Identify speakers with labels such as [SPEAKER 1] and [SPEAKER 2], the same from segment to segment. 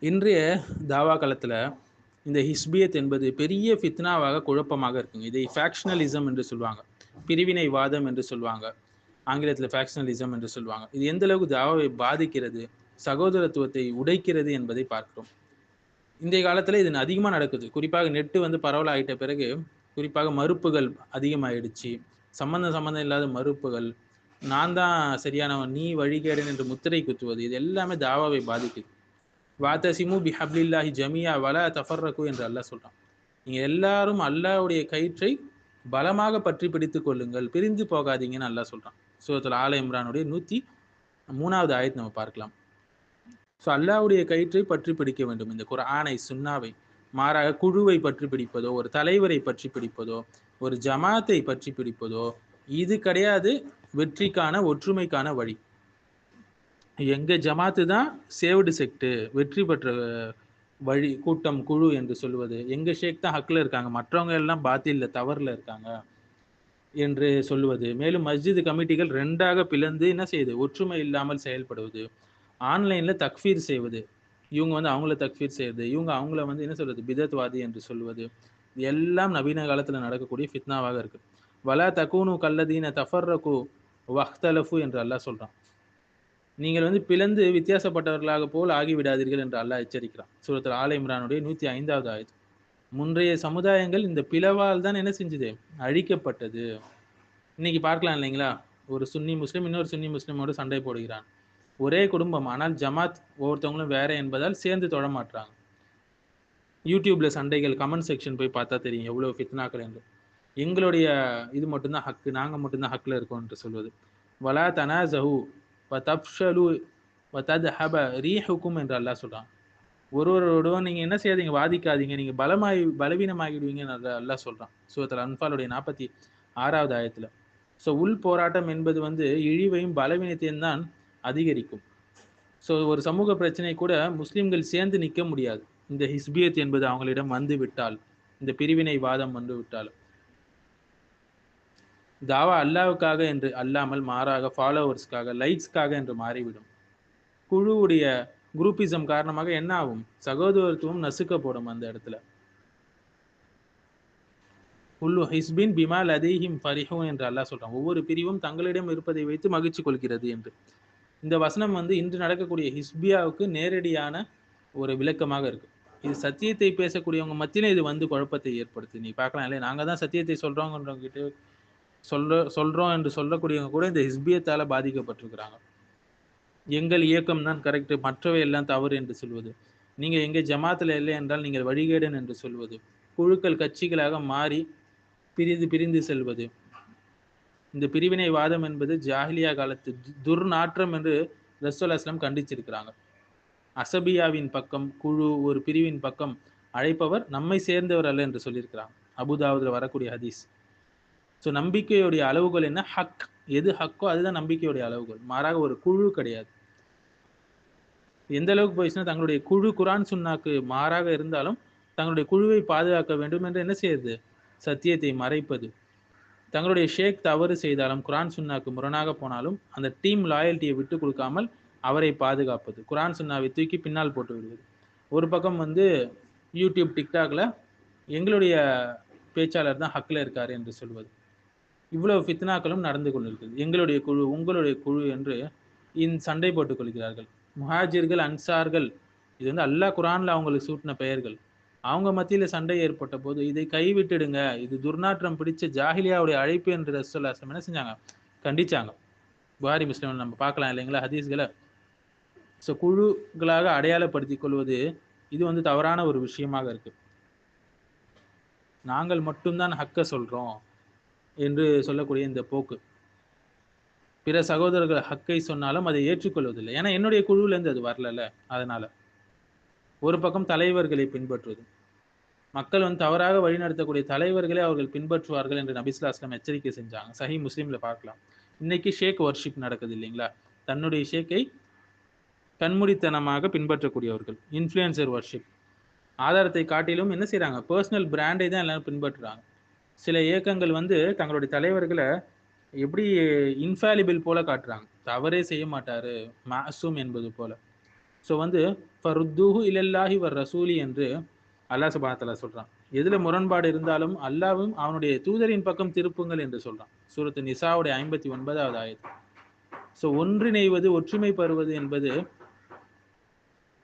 [SPEAKER 1] இன்றைய தாவா காலத்தில் இந்த ஹிஸ்பியத் என்பது பெரிய ஃபித்னாவாக குழப்பமாக இருக்குங்க. இதை ஃபேக்ஷனலிசம் என்று சொல்லுவாங்க, பிரிவினைவாதம் என்று சொல்லுவாங்க, ஆங்கிலத்தில் ஃபேக்ஷனலிசம் என்று சொல்லுவாங்க. இது எந்த அளவுக்கு தாவாவை பாதிக்கிறது, சகோதரத்துவத்தை உடைக்கிறது என்பதை பார்க்கிறோம். இன்றைய காலத்தில் இது அதிகமாக நடக்குது. குறிப்பாக நெட்டு பரவலாகிட்ட பிறகு குறிப்பாக மறுப்புகள் அதிகமாகிடுச்சு. சம்பந்தம் இல்லாத மறுப்புகள், நான் தான் சரியானவன், நீ வழிகேடன் என்று முத்திரை குத்துவது, இது எல்லாமே தாவாவை பாதிக்குது. வாத்தசிமு பிஹப்லில்லாஹி ஜமியா வலா தஃபர்ரகு என்று அல்லாஹ் சொல்றான். நீங்க எல்லாரும் அல்லாஹ்வுடைய கயிற்றை பலமாக பற்றி பிடித்துக் கொள்ளுங்கள், பிரிந்து போகாதீங்கன்னு அல்லாஹ் சொல்றான். சூரத்துல் ஆல இம்ரானுடைய 103வது ஆயத் நம்ம பார்க்கலாம். ஸோ அல்லாஹ்வுடைய கயிற்றை பற்றி பிடிக்க வேண்டும், இந்த குர்ஆனை சுன்னாவை. மாறாக குழுவை பற்றி பிடிப்பதோ, ஒரு தலைவரை பற்றி பிடிப்பதோ, ஒரு ஜமாத்தை பற்றி பிடிப்பதோ இது கிடையாது வெற்றிக்கான, ஒற்றுமைக்கான வழி. எங்க ஜமாத்து தான் சேவ்டு செக்ட், வெற்றி பெற்ற வழி, கூட்டம், குழு என்று சொல்வது. எங்க ஷேக் தான் ஹக்ல இருக்காங்க, மற்றவங்க எல்லாம் பாத்தில்ல, தவறுல இருக்காங்க என்று சொல்லுவது. மேலும் மஸ்ஜித் கமிட்டிகள் ரெண்டாக பிளந்து என்ன செய்யுது, ஒற்றுமை இல்லாமல் செயல்படுவது. ஆன்லைன்ல தக்ஃபீர் செய்வது, இவங்க அவங்கள தக்ஃபீர் செய்வது, இவங்க அவங்கள என்ன சொல்றது, பிதத்வாதி என்று சொல்வது. எல்லாம் நவீன காலத்துல நடக்கக்கூடிய ஃபித்னாவாக இருக்கு. வலா தகூனு கல்லதீன தஃபர்ரகு வஹ்தலஃபு என்று அல்லாஹ் சொல்றான். நீங்கள் பிளந்து வித்தியாசப்பட்டவர்களாக போல் ஆகிவிடாதீர்கள் என்று அல்லாஹ் எச்சரிக்கிறான். சூரத்துல் ஆல இம்ரானுடைய 105வது ஆயத். முன்றைய சமுதாயங்கள் இந்த பிளவால் தான் என்ன செஞ்சது, அழிக்கப்பட்டது. இன்னைக்கு பார்க்கலாம் இல்லைங்களா, ஒரு சுன்னி முஸ்லிம் இன்னொரு சுன்னி முஸ்லிமோடு சண்டை போடுகிறான். ஒரே குடும்பம், ஆனால் ஜமாத் ஒவ்வொருத்தவங்களும் வேற என்பதால் சேர்ந்து தொழ மாட்டாங்க. யூடியூப்ல சண்டைகள், கமெண்ட் செக்ஷன் போய் பார்த்தா தெரியும் எவ்வளவு ஃபித்னாக்கள் என்று. எங்களுடைய இது மட்டும்தான் ஹக்கு, நாங்க மட்டும்தான் ஹக்ல இருக்கோம் என்று சொல்வது. வலா தனாஸஹு வதஃப்ஷலு வதத்ஹப ரீஹுக்கும் என்று அல்லாஹ் சொல்றான். ஒருவரோட நீங்க என்ன செய்யாதீங்க, வாதிக்காதீங்க, நீங்க பலவீனமாகிடுவீங்கன்னு அல்லாஹ் சொல்றான். சூரத்துல் அன்ஃபாலுடைய 46வது ஆயத்துல. ஸோ உள் போராட்டம் என்பது இழிவையும் பலவீனத்தையும் தான் அதிகரிக்கும். ஸோ ஒரு சமூக பிரச்சனை கூட முஸ்லிம்கள் சேர்ந்து நிற்க முடியாது, இந்த ஹிஸ்பியத் என்பது அவங்களிடம் வந்து விட்டால், இந்த பிரிவினைவாதம் வந்து விட்டால். தாவா அல்லாவுக்காக என்று அல்லாமல் மாறாக ஃபாலோவர்ஸ்க்காக, லைக்ஸ்க்காக என்று மாறிவிடும். குழுவுடைய குரூப்பிசம் காரணமாக என்ன ஆகும், சகோதரத்துவம் நசுக்கப்படும் அந்த இடத்துல. குல்லு ஹிஸ்பின் பிமா லதைஹிம் ஃபரிஹூன் என்று அல்லாஹ் சொல்றான். ஒவ்வொரு பிரிவும் தங்களிடம் இருப்பதை வைத்து மகிழ்ச்சி கொள்கிறது என்று. இந்த வசனம் இன்று நடக்கக்கூடிய ஹிஸ்பியாவுக்கு நேரடியான ஒரு விளக்கமாக இருக்கு. இது சத்தியத்தை பேசக்கூடியவங்க மத்தியில இது குழப்பத்தை ஏற்படுத்து. நீ பார்க்கலாம் இல்லையா, நாங்க தான் சத்தியத்தை சொல்றோங்கிறவங்க கிட்ட சொல்றோம் என்று சொல்லக்கூடியவங்க கூட இந்த ஹிஸ்பியத்தால பாதிக்கப்பட்டிருக்கிறாங்க. எங்கள் இயக்கம் தான் கரெக்ட், மற்றவை எல்லாம் தவறு என்று சொல்வது. நீங்க எங்க ஜமாத்துல இல்லை என்றால் நீங்கள் வழிகேடன் என்று சொல்வது. குழுக்கள் கட்சிகளாக மாறி பிரிந்து செல்வது. இந்த பிரிவினைவாதம் என்பது ஜாஹிலியா காலத்து துர்நாற்றம் என்று ரசூல் அஸ்லாம் கண்டிச்சிருக்கிறாங்க. அசபியாவின் பக்கம் குழு, ஒரு பிரிவின் பக்கம் அழைப்பவர் நம்மை சேர்ந்தவர் அல்ல என்று சொல்லியிருக்கிறாங்க, அபுதாவுதுல வரக்கூடிய ஹதீஸ். ஸோ நம்பிக்கையுடைய அளவுகள் என்ன, ஹக், எது ஹக்கோ அதுதான் நம்பிக்கையுடைய அளவுகள், மாறாக ஒரு குழு கிடையாது. எந்த அளவுக்கு போயிடுச்சுன்னா, தங்களுடைய குழு குரான் சுன்னாக்கு மாறாக இருந்தாலும் தங்களுடைய குழுவை பாதுகாக்க வேண்டும் என்று என்ன செய்யுது, சத்தியத்தை மறைப்பது. தங்களுடைய ஷேக் தவறு செய்தாலும், குரான் சுன்னாக்கு முரணாக போனாலும் அந்த டீம் லாயல்ட்டியை விட்டு கொடுக்காமல் அவரை பாதுகாப்பது, குரான் சுன்னாவை தூக்கி பின்னால் போட்டு விடுவது. ஒரு பக்கம் யூடியூப், டிக்டாக்ல எங்களுடைய பேச்சாளர் தான் ஹக்ல இருக்காரு என்று சொல்வது. இவ்வளவு ஃபித்னாக்களும் நடந்து கொண்டிருக்கிறது. எங்களுடைய குழு, உங்களுடைய குழு என்று சண்டை போட்டுக் கொள்கிறார்கள். முஹாஜிர்கள், அன்சார்கள், இது அல்லாஹ் குரான்ல அவங்களுக்கு சூட்டின பெயர்கள். அவங்க மத்தியில சண்டை ஏற்பட்ட போது இதை கைவிட்டுடுங்க, இது துர்நாற்றம் பிடிச்ச ஜாஹிலியாவுடைய அழைப்பு என்று ரசூலுல்லாஹி அலைஹி வஸல்லம் என்ன செஞ்சாங்க, கண்டிச்சாங்க. புகாரி முஸ்லிம் நம்ம பார்க்கலாம் இல்லைங்களா ஹதீஸ்களை. ஸோ குழுக்களாக அடையாளப்படுத்திக் கொள்வது இது தவறான ஒரு விஷயமாக இருக்கு. நாங்கள் மட்டும்தான் ஹக்க சொல்றோம் என்று சொல்லக்கூடிய இந்த போக்கு, பிற சகோதரர்கள் ஹக்கை சொன்னாலும் அதை ஏற்றுக்கொள்வதில்லை. ஏன்னா என்னுடைய குழுவில இருந்து அது வரல. அதனால ஒரு பக்கம் தலைவர்களை பின்பற்றுவது, மக்கள் தவறாக வழிநடத்தக்கூடிய தலைவர்களை அவர்கள் பின்பற்றுவார்கள் என்று நபி ஸல்லல்லாஹு அலைஹி வஸல்லம் எச்சரிக்கை செஞ்சாங்க. சஹீஹ் முஸ்லிம்ல பார்க்கலாம். இன்னைக்கு ஷேக் வர்ஷிப் நடக்குது இல்லைங்களா, தன்னுடைய ஷேக்கை கண்மூடித்தனமாக பின்பற்றக்கூடியவர்கள், இன்ஃப்ளூயன்சர் வர்ஷிப். ஆதாரத்தை காட்டிலும் என்ன செய்யறாங்க, பர்சனல் பிராண்டை தான் எல்லாரும் பின்பற்றுறாங்க. சில இயக்கங்கள் தங்களுடைய தலைவர்களை எப்படி இன்ஃபாலிபிள் போல காட்டுறாங்க, தவறே செய்ய மாட்டாரு, மாசூம் என்பது போல. ஸோ வந்து ஃபருத்தூஹு இலல்லாஹி வர் ரசூலி என்று அல்லாஹ் சுப்ஹானஹு வ தஆலா சொல்றான். எதுல முரண்பாடு இருந்தாலும் அல்லாஹ்வும் அவனுடைய தூதரின் பக்கம் திருப்புங்கள் என்று சொல்றான். சூரத்து நிசாவுடைய 59வது ஆயத். ஸோ ஒன்றிணைவது, ஒற்றுமை பெறுவது என்பது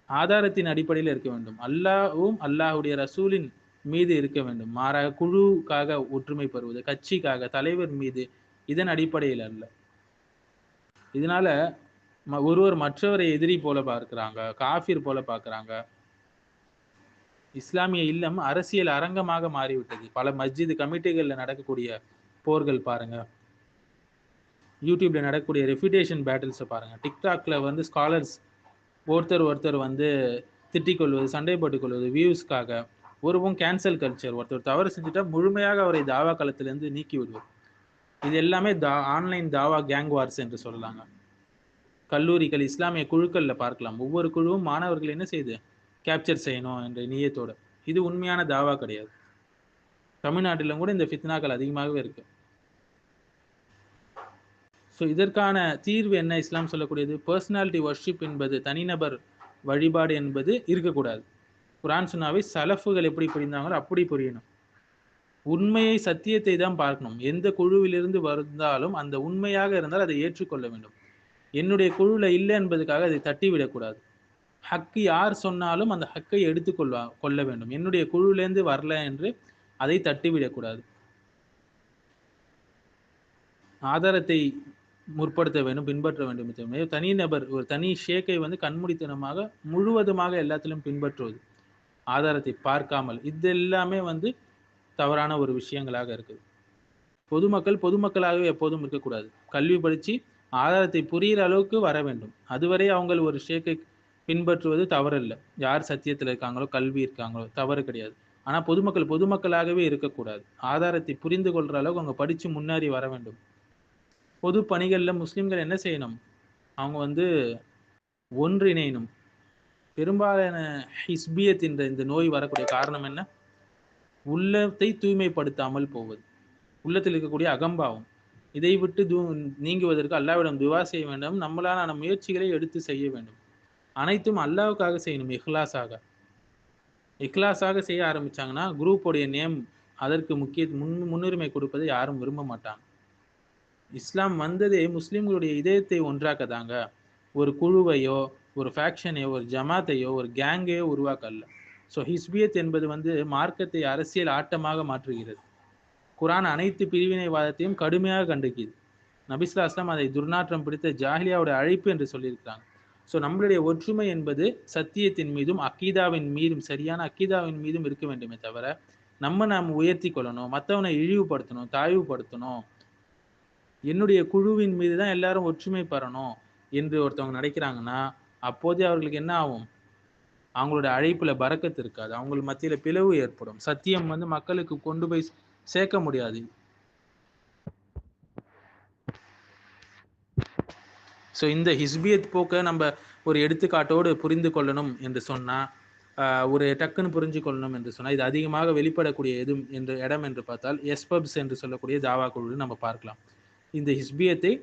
[SPEAKER 1] ஆதாரத்தின் அடிப்படையில் இருக்க வேண்டும். அல்லாஹ்வும் அல்லாஹ்வுடைய ரசூலின் மீது இருக்க வேண்டும். மாறாக குழுக்காக ஒற்றுமை பெறுவது, கட்சிக்காக, தலைவர் மீது, இதன் அடிப்படையில் அல்ல. இதனால ஒருவர் மற்றவரை எதிரி போல பார்க்கிறாங்க, காஃபிர் போல பார்க்கிறாங்க. இஸ்லாமிய இல்லம் அரசியல் அரங்கமாக மாறிவிட்டது. பல மஸ்ஜித் கமிட்டிகள்ல நடக்கக்கூடிய போர்கள் பாருங்க, யூடியூப்ல நடக்கக்கூடிய ரெஃபியூட்டேஷன் பேட்டில்ஸை பாருங்க, டிக்டாக்ல வந்து ஸ்காலர்ஸ் ஒருத்தர் வந்து திட்டிக் கொள்வது, சண்டை போட்டுக் கொள்வது, வியூஸ்க்காக. ஒருவும் கேன்சல் கல்ச்சர், ஒருத்தர் தவறு செஞ்சுட்டா முழுமையாக அவரை தாவா களத்திலிருந்து நீக்கி விடுவது. இது எல்லாமே ஆன்லைன் தாவா கேங் வார்ஸ் என்று சொல்லலாங்க. கல்லூரிகள், இஸ்லாமிய குழுக்கள்ல பார்க்கலாம். ஒவ்வொரு குழுவும் மாணவர்கள் என்ன செய்யுது, கேப்சர் செய்யணும் என்ற நியத்தோட. இது உண்மையான தாவா கிடையாது. தமிழ்நாட்டிலும் கூட இந்த ஃபித்னாக்கள் அதிகமாகவே இருக்கு. ஸோ இதற்கான தீர்வு என்ன இஸ்லாம் சொல்லக்கூடியது? பர்சனாலிட்டி வர்ஷிப் என்பது, தனிநபர் வழிபாடு என்பது இருக்கக்கூடாது. குர்ஆன் சுன்னாவை சலஃபுகள் எப்படி புரிந்தாங்களோ அப்படி புரியணும். உண்மையை, சத்தியத்தை தான் பார்க்கணும். எந்த குழுவிலிருந்து வந்தாலும் அந்த உண்மையாக இருந்தால் அதை ஏற்றுக்கொள்ள வேண்டும். என்னுடைய குழுல இல்லை என்பதுக்காக அதை தட்டிவிடக்கூடாது. ஹக்கு யார் சொன்னாலும் அந்த ஹக்கை கொள்ள வேண்டும். என்னுடைய குழுவிலேருந்து வரல என்று அதை தட்டிவிடக்கூடாது. ஆதாரத்தை முற்படுத்த வேண்டும், பின்பற்ற வேண்டும். தனிநபர், ஒரு தனி ஷேக்கை வந்து கண்மூடித்தனமாக முழுவதுமாக எல்லாத்திலும் பின்பற்றுவது, ஆதாரத்தை பார்க்காமல், இது எல்லாமே வந்து தவறான ஒரு விஷயங்களாக இருக்குது. பொதுமக்களாகவே எப்போதும் இருக்கக்கூடாது. கல்வி படித்து ஆதாரத்தை புரிகிற அளவுக்கு வர வேண்டும். அதுவரை அவங்க ஒரு ஷேக்கை பின்பற்றுவது தவறல்ல. யார் சத்தியத்தில் இருக்காங்களோ, கல்வி இருக்காங்களோ, தவறு கிடையாது. ஆனால் பொதுமக்களாகவே இருக்கக்கூடாது. ஆதாரத்தை புரிந்து கொள்கிற அளவுக்கு அவங்க படித்து முன்னேறி வர வேண்டும். பொது பணிகளில் முஸ்லிம்கள் என்ன செய்யணும்? அவங்க வந்து ஒன்றிணையணும். பெரும்பாலான ஹிஸ்பியத் என்ற இந்த நோய் வரக்கூடிய காரணம் என்ன? உள்ளத்தை தூய்மைப்படுத்தாமல் போவது, உள்ளத்தில் இருக்கக்கூடிய அகம்பாவம். இதை விட்டு நீங்குவதற்கு அல்லாஹ்விடம் துவா செய்ய வேண்டும். நம்மளான முயற்சிகளை எடுத்து செய்ய வேண்டும். அனைத்தும் அல்லாஹ்வுக்காக செய்யணும். இக்லாஸாக செய்ய ஆரம்பிச்சாங்கன்னா குரூப்போடைய நேம் அதற்கு முன்னுரிமை கொடுப்பதை யாரும் விரும்ப மாட்டாங்க. இஸ்லாம் வந்ததே முஸ்லிம்களுடைய இதயத்தை ஒன்றாக்கதாங்க. ஒரு குழுவையோ, ஒரு ஃபேக்ஷனையோ, ஒரு ஜமாத்தையோ, ஒரு கேங்கையோ உருவாக்கல்ல. ஸோ ஹிஸ்பியத் என்பது வந்து மார்க்கத்தை அரசியல் ஆட்டமாக மாற்றுகிறது. குர்ஆன் அனைத்து பிரிவினைவாதத்தையும் கடுமையாக கண்டிக்குது. நபி ஸல்லல்லாஹு அலைஹி வஸல்லம் அதை துர்நாற்றம் பிடித்த ஜாஹிலியாவுடைய அழைப்பு என்று சொல்லியிருக்கிறாங்க. ஸோ நம்மளுடைய ஒற்றுமை என்பது சத்தியத்தின் மீதும் அக்கீதாவின் மீதும், சரியான அக்கீதாவின் மீதும் இருக்க வேண்டுமே தவிர நாம் உயர்த்தி கொள்ளணும், மற்றவனை இழிவுபடுத்தணும், தாழ்வுபடுத்தணும், என்னுடைய குழுவின் மீது தான் எல்லாரும் ஒற்றுமை பெறணும் என்று ஒருத்தவங்க நினைக்கிறாங்கன்னா அப்போதே அவர்களுக்கு என்ன ஆகும்? அவங்களோட அழைப்புல பரக்கத்து இருக்காது. அவங்களுக்கு மத்தியில பிளவு ஏற்படும். சத்தியம் வந்து மக்களுக்கு கொண்டு போய் சேர்க்க முடியாது. ஸோ இந்த ஹிஸ்பியத் போக்க நம்ம ஒரு எடுத்துக்காட்டோடு புரிந்து கொள்ளணும் என்று சொன்னா, ஒரு டக்குன்னு புரிஞ்சு கொள்ளணும் என்று சொன்னால், இது அதிகமாக வெளிப்படக்கூடிய இடம் என்று பார்த்தால் எஸ்பப்ஸ் என்று சொல்லக்கூடிய தாவா குழு நம்ம பார்க்கலாம். இந்த ஹிஸ்பியத்தை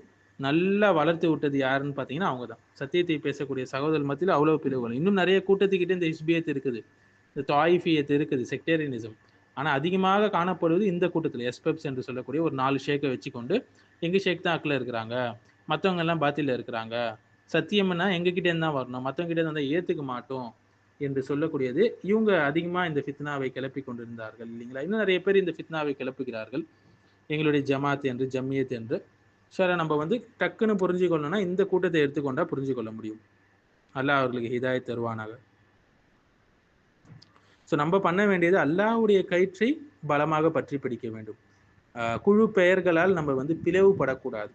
[SPEAKER 1] நல்லா வளர்த்து விட்டது யாருன்னு பார்த்தீங்கன்னா அவங்க தான். சத்தியத்தை பேசக்கூடிய சகோதரர் மத்தியில் அவ்வளவு பிளவுகள். இன்னும் நிறைய கூட்டத்துக்கிட்டே இந்த ஹிஸ்பியத் இருக்குது, இந்த தாயிஃபியத் இருக்குது, செக்டேரியனிசம். ஆனால் அதிகமாக காணப்படுவது இந்த கூட்டத்தில் எஸ்பப்ஸ் என்று சொல்லக்கூடிய ஒரு 4 ஷேக்கை வச்சுக்கொண்டு எங்கள் ஷேக் தான் அக்கில் இருக்கிறாங்க, மற்றவங்க எல்லாம் பாத்தியில் இருக்கிறாங்க, சத்தியம்னா எங்ககிட்டேருந்து தான் வரணும், மற்றவங்க கிட்டே இருந்தால் ஏற்றுக்க மாட்டோம் என்று சொல்லக்கூடியது. இவங்க அதிகமாக இந்த ஃபித்னாவை கிளப்பி கொண்டிருந்தார்கள் இல்லைங்களா? இன்னும் நிறைய பேர் இந்த ஃபித்னாவை கிளப்புகிறார்கள், எங்களுடைய ஜமாத் என்று, ஜம்மியத் என்று. ஸோ அதை நம்ம வந்து டக்குன்னு புரிஞ்சு கொள்ளணும்னா இந்த கூட்டத்தை எடுத்துக்கொண்டா புரிஞ்சு கொள்ள முடியும். அல்லாஹ் அவர்களுக்கு ஹிதாயத் தருவானாக. ஸோ நம்ம பண்ண வேண்டியது அல்லாஹ்வுடைய கயிற்றை பலமாக பற்றி பிடிக்க வேண்டும். குழு பெயர்களால் நம்ம வந்து பிளவுபடக்கூடாது.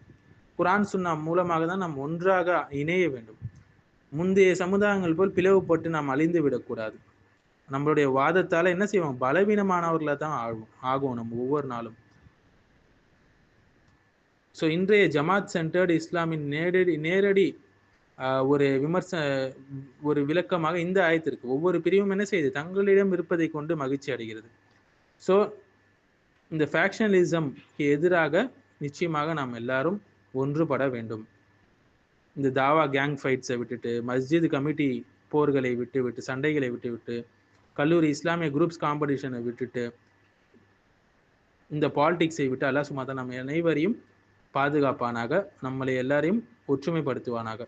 [SPEAKER 1] குர்ஆன் சுன்னா மூலமாக தான் நாம் ஒன்றாக இணைய வேண்டும். முந்தைய சமுதாயங்கள் போல் பிளவுபட்டு நாம் அழிந்து விடக்கூடாது. நம்மளுடைய வாதத்தால் என்ன செய்வோம்? பலவீனமானவர்களை தான் ஆகும் நம்ம ஒவ்வொரு நாளும். ஸோ இன்றைய ஜமாத் சென்டர்டு இஸ்லாமின் நேரடி ஒரு விளக்கமாக இந்த ஆயத்து இருக்கு. ஒவ்வொரு பிரிவும் என்ன செய்யுது? தங்களிடம் இருப்பதை கொண்டு மகிழ்ச்சி அடைகிறது. ஸோ இந்த ஃபேக்ஷனலிசம்க்கு எதிராக நிச்சயமாக நாம் எல்லாரும் ஒன்றுபட வேண்டும். இந்த தாவா கேங் ஃபைட்ஸை விட்டுட்டு, மஸ்ஜித் கமிட்டி போர்களை விட்டு சண்டைகளை விட்டு கல்லூரி இஸ்லாமிய குரூப்ஸ் காம்படிஷனை விட்டுட்டு இந்த பாலிடிக்ஸை விட்டு அல்லாஹ் சுப்ஹானஹு வ தஆலா நம்ம அனைவரையும் பாதுகாப்பானாக, நம்மளை எல்லாரையும் ஒற்றுமைப்படுத்துவானாக.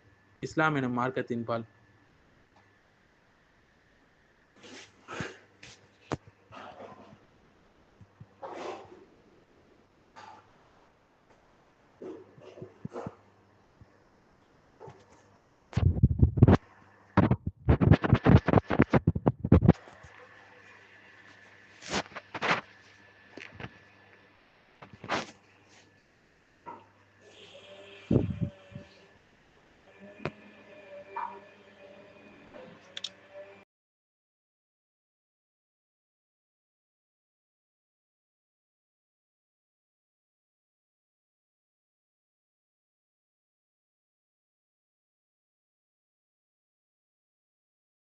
[SPEAKER 1] இஸ்லாம் எனும் மார்க்கத்தின் பால்